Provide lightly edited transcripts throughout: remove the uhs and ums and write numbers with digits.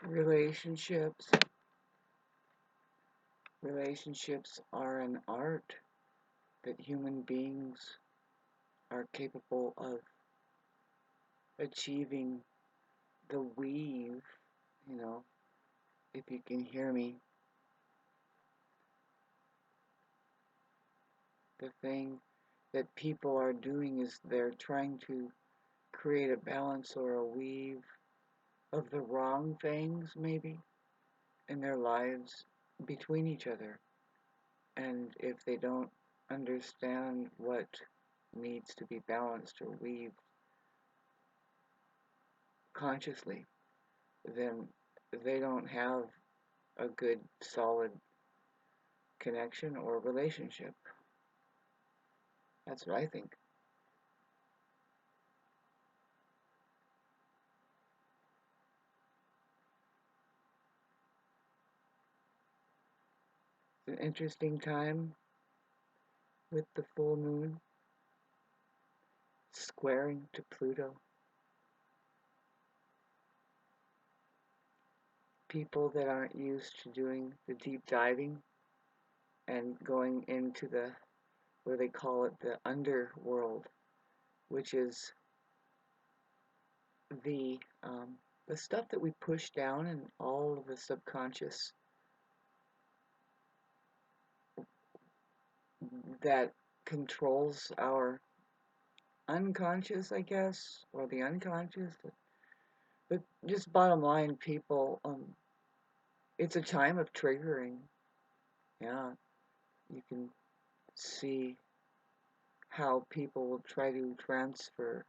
Relationships. Relationships are an art that human beings are capable of achieving the weave, you know, if you can hear me. The thing that people are doing is they're trying to create a balance or a weave of the wrong things, maybe, in their lives between each other. And if they don't understand what needs to be balanced or weaved consciously, then they don't have a good, solid connection or relationship. That's what I think. It's an interesting time with the full moon squaring to Pluto. People that aren't used to doing the deep diving and going into the, where they call it the underworld, which is the um, the stuff that we push down and all of the subconscious that controls our unconscious, I guess, or the unconscious. But just bottom line, people, it's a time of triggering. Yeah, you can see how people will try to transfer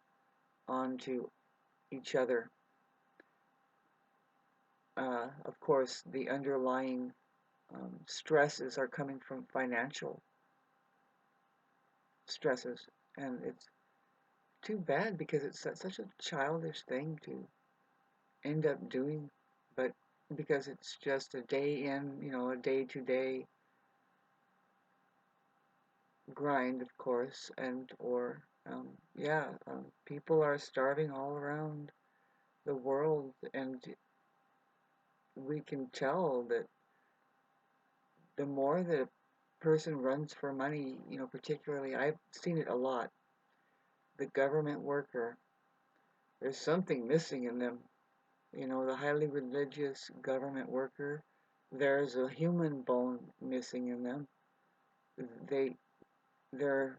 onto each other. Of course, the underlying stresses are coming from financial stresses, and it's too bad because it's such a childish thing to end up doing, but because it's just a day in, a day-to-day grind, of course, and or yeah, people are starving all around the world, and we can tell that the more that a person runs for money, particularly, I've seen it a lot. The government worker, there's something missing in them. The highly religious government worker, there's a human bone missing in them. They, they're,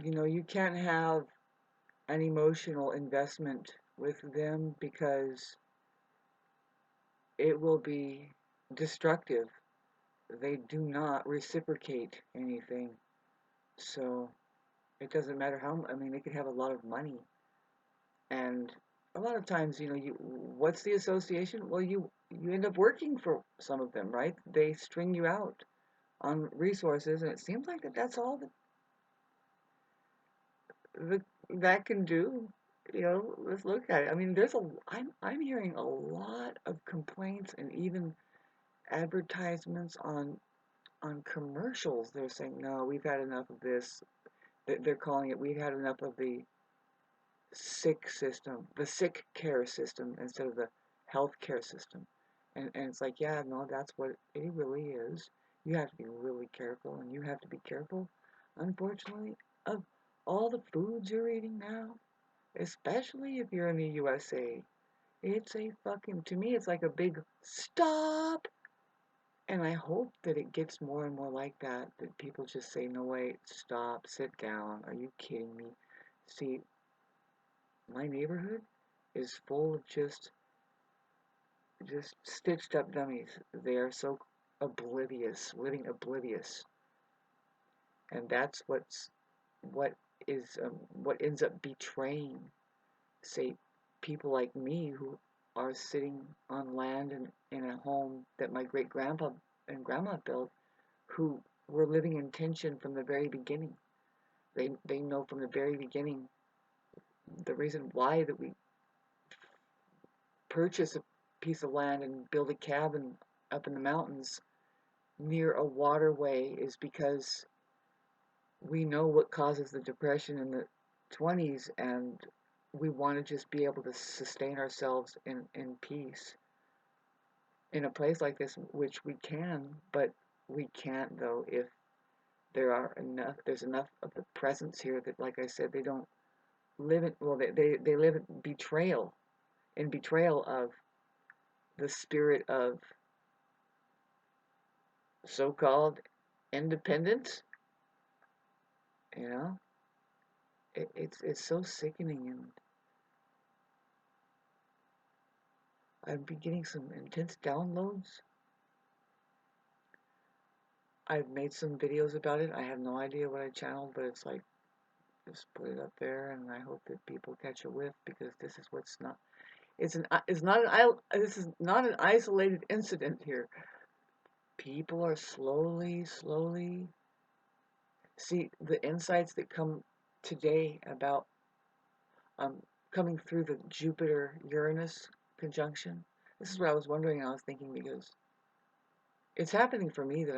you can't have an emotional investment with them because it will be destructive. They do not reciprocate anything. So it doesn't matter how, I mean, they could have a lot of money. And a lot of times, what's the association? Well, you end up working for some of them, right? They string you out on resources, and it seems like that's all that that can do. Let's look at it. I mean, I'm hearing a lot of complaints and even advertisements on commercials. They're saying, no, we've had enough of this. They're calling it, we've had enough of the sick system, the sick care system instead of the health care system. And it's like, yeah, no, that's what it really is. You have to be really careful, and you have to be careful, unfortunately, of all the foods you're eating now, especially if you're in the USA. It's a fucking, to me, it's like a big stop. And I hope that it gets more and more like that people just say, no, wait, stop, sit down. Are you kidding me? See, my neighborhood is full of just stitched up dummies. They are so oblivious, living oblivious. And that's what what ends up betraying, say, people like me who are sitting on land in a home that my great grandpa and grandma built, who were living in tension from the very beginning. They know from the very beginning the reason why that we purchase a piece of land and build a cabin up in the mountains near a waterway is because we know what causes the depression in the 20s, and we want to just be able to sustain ourselves in peace. in a place like this, which we can, but we can't though if there's enough of the presence here that, like I said, they don't live in, well, they live in betrayal of the spirit of so-called independence. You know, it's so sickening, and I've been getting some intense downloads. I've made some videos about it. I have no idea what I channeled, but it's like, just put it up there, and I hope that people catch a whiff, because this is what's not. It's not this is not an isolated incident here. People are slowly see the insights that come today about um coming through the Jupiter Uranus conjunction. This is what I was wondering, and I was thinking, because it's happening for me that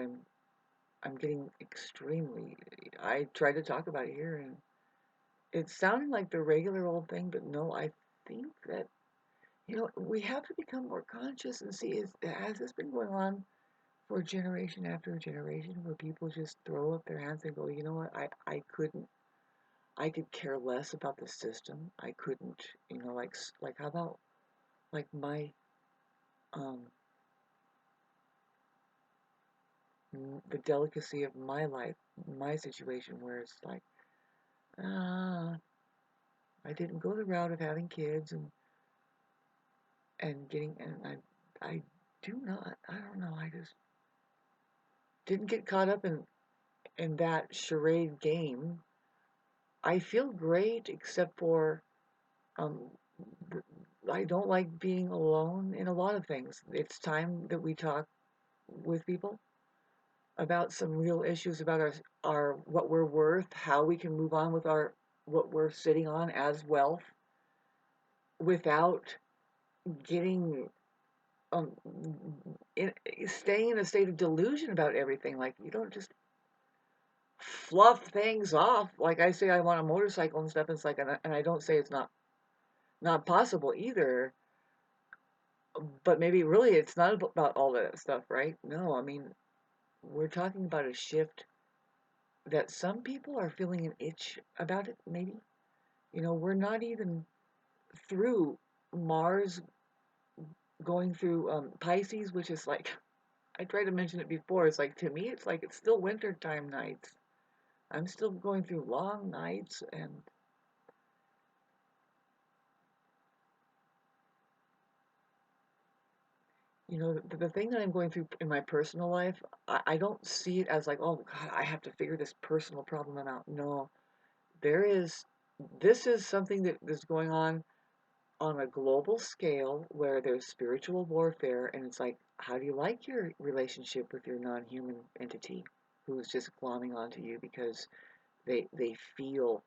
I'm getting extremely. I tried to talk about it here, and it's sounding like the regular old thing, but no, I think that, we have to become more conscious and see, has this been going on for generation after generation, where people just throw up their hands and go, you know what, I could care less about the system. I couldn't, like how about, like, my, um, the delicacy of my life, my situation, where it's like, ah, I didn't go the route of having kids and getting, and I do not, I don't know, I just didn't get caught up in that charade game. I feel great, except for, um, I don't like being alone in a lot of things. It's time that we talk with people about some real issues about our what we're worth, how we can move on with our what we're sitting on as wealth, without getting um in, staying in a state of delusion about everything. Like, you don't just fluff things off. Like, I say I want a motorcycle and stuff. It's like, and I don't say it's not possible either. But maybe really it's not about all that stuff, right? No, I mean, we're talking about a shift that some people are feeling an itch about it, maybe. We're not even through Mars going through Pisces, which is like, I tried to mention it before. It's like, to me, it's like it's still wintertime nights. I'm still going through long nights, and the thing that I'm going through in my personal life, I don't see it as like, oh God, I have to figure this personal problem out. No, there is, this is something that is going on a global scale, where there's spiritual warfare, and it's like, how do you like your relationship with your non-human entity who's just glomming onto you because they feel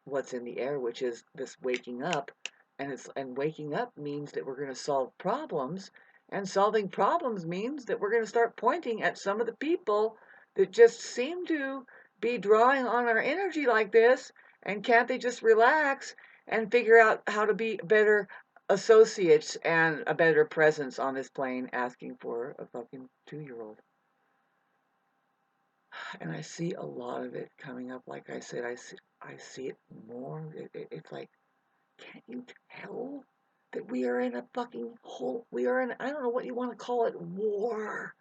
what's in the air, which is this waking up. And waking up means that we're going to solve problems, and solving problems means that we're going to start pointing at some of the people that just seem to be drawing on our energy like this. And can't they just relax and figure out how to be better associates and a better presence on this plane, asking for a fucking 2-year-old? And I see a lot of it coming up. Like I said, I see it more. It's like, can't you tell that we are in a fucking whole, we are in, I don't know what you want to call it, war?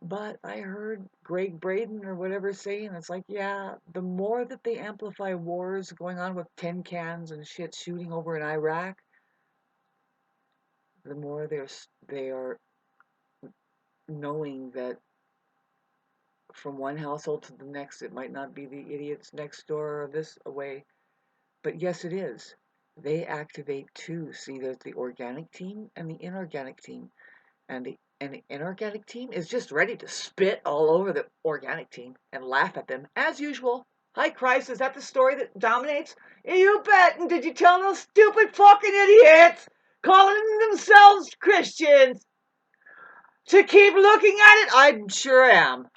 But I heard Greg Braden or whatever saying, it's like, yeah, the more that they amplify wars going on with tin cans and shit shooting over in Iraq, the more they are knowing that from one household to the next, it might not be the idiots next door or this away, but yes, it is. They activate too. See, there's the organic team and the inorganic team. And the inorganic team is just ready to spit all over the organic team and laugh at them as usual. Hi, Christ, is that the story that dominates? You bet. And did you tell those stupid fucking idiots calling themselves Christians to keep looking at it? I'm sure I am.